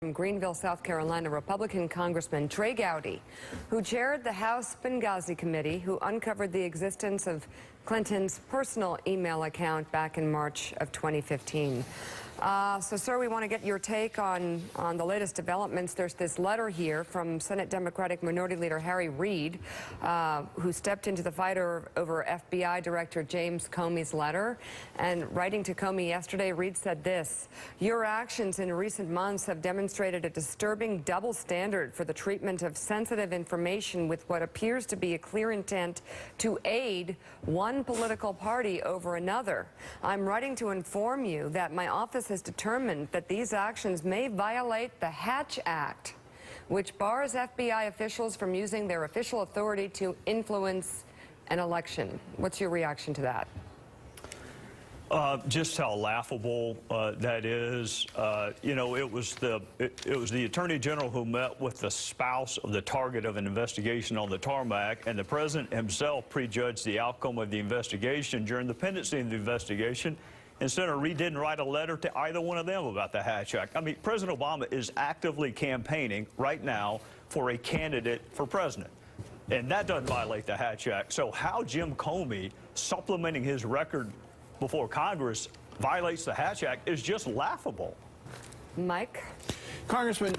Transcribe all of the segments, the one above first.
From Greenville, South Carolina, Republican Congressman Trey Gowdy, who chaired the House Benghazi Committee, who uncovered the existence of Clinton's personal email account back in March of 2015. So, sir, we want to get your take on the latest developments. There's this letter here from Senate Democratic Minority Leader Harry Reid, who stepped into the fight over FBI Director James Comey's letter. And writing to Comey yesterday, Reid said this: "Your actions in recent months have demonstrated a disturbing double standard for the treatment of sensitive information with what appears to be a clear intent to aid one political party over another. I'm writing to inform you that my office has determined that these actions may violate the Hatch Act, which bars FBI officials from using their official authority to influence an election." What's your reaction to that? Just how laughable that is. You know, it was the Attorney General who met with the spouse of the target of an investigation on the tarmac, and the president himself prejudged the outcome of the investigation during the pendency of the investigation. And Senator Reid didn't write a letter to either one of them about the Hatch Act. I mean, President Obama is actively campaigning right now for a candidate for president, and that doesn't violate the Hatch Act. So how Jim Comey supplementing his record before Congress violates the Hatch Act is just laughable. Mike? Congressman,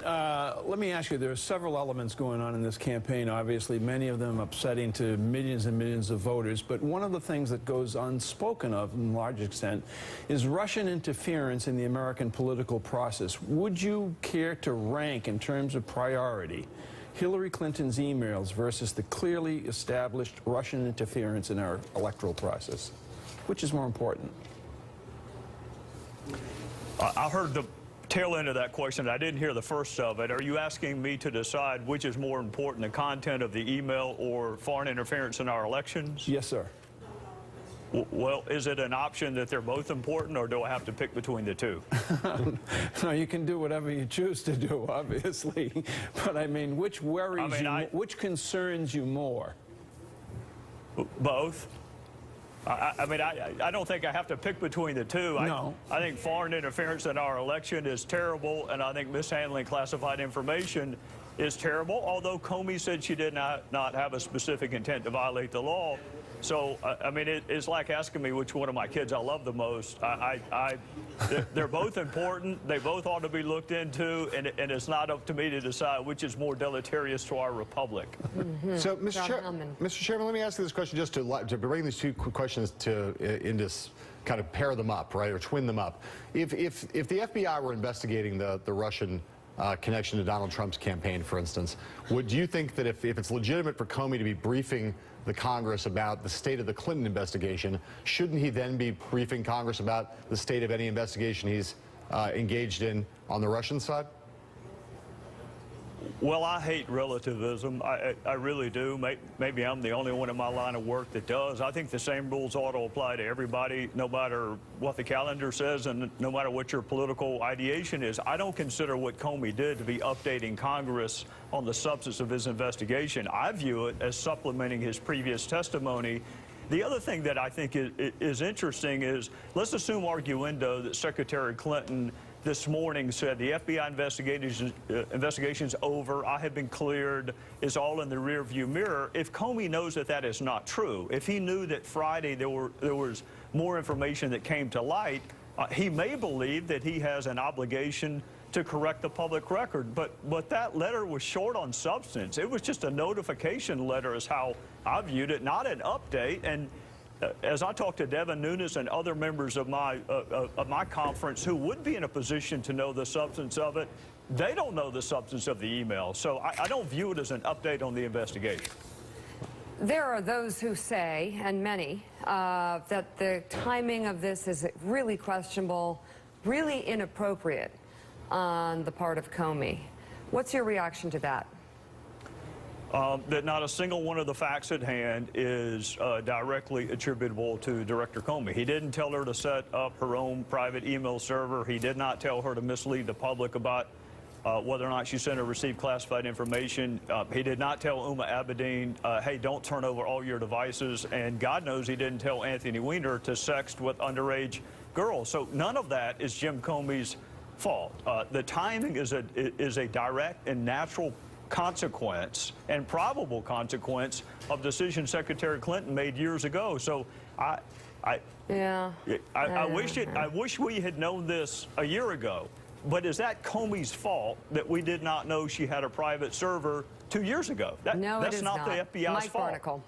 let me ask you, there are several elements going on in this campaign, obviously, many of them upsetting to millions and millions of voters, but one of the things that goes unspoken of in large extent is Russian interference in the American political process. Would you care to rank in terms of priority Hillary Clinton's emails versus the clearly established Russian interference in our electoral process? Which is more important? I heard the tail end of that question. I didn't hear the first of it. Are you asking me to decide which is more important, the content of the email or foreign interference in our elections? Yes, sir. Well, is it an option that they're both important, or do I have to pick between the two? No, you can do whatever you choose to do, obviously. But I mean, which worries which concerns you more? Both. I don't think I have to pick between the two. No. I think foreign interference in our election is terrible, and I think mishandling classified information is terrible, although Comey said she did not have a specific intent to violate the law. So, I mean, it's like asking me which one of my kids I love the most. They're both important. They both ought to be looked into, and it's not up to me to decide which is more deleterious to our republic. Mm-hmm. So, Mr. Chairman, let me ask you this question just to bring these two questions into kind of pair them up, right, or twin them up. If the FBI were investigating the Russian connection to Donald Trump's campaign, for instance, would you think that if it's legitimate for Comey to be briefing the Congress about the state of the Clinton investigation, shouldn't he then be briefing Congress about the state of any investigation he's engaged in on the Russian side? Well, I hate relativism. I really do. Maybe I'm the only one in my line of work that does. I think the same rules ought to apply to everybody, no matter what the calendar says and no matter what your political ideation is. I don't consider what Comey did to be updating Congress on the substance of his investigation. I view it as supplementing his previous testimony. The other thing that I think is interesting is, let's assume arguendo that Secretary Clinton this morning said the FBI investigation's over, I have been cleared, it's all in the rearview mirror. If Comey knows that that is not true, if he knew that Friday there was more information that came to light, he may believe that he has an obligation to correct the public record. But that letter was short on substance. It was just a notification letter is how I viewed it, not an update. And as I talked to Devin Nunes and other members of my conference who would be in a position to know the substance of it, they don't know the substance of the email. So I don't view it as an update on the investigation. There are those who say, and many, that the timing of this is really questionable, really inappropriate on the part of Comey. What's your reaction to that? That not a single one of the facts at hand is directly attributable to Director Comey. He didn't tell her to set up her own private email server. He did not tell her to mislead the public about whether or not she sent or received classified information. He did not tell Uma Abedin, hey, don't turn over all your devices. And God knows he didn't tell Anthony Weiner to sext with underage girls. So none of that is Jim Comey's fault. The timing is a direct and natural consequence and probable consequence of decision Secretary Clinton made years ago. So I wish we had known this a year ago. But is that Comey's fault that we did not know she had a private server 2 years ago? No, that's it is not the FBI's Mike fault. Barnicle.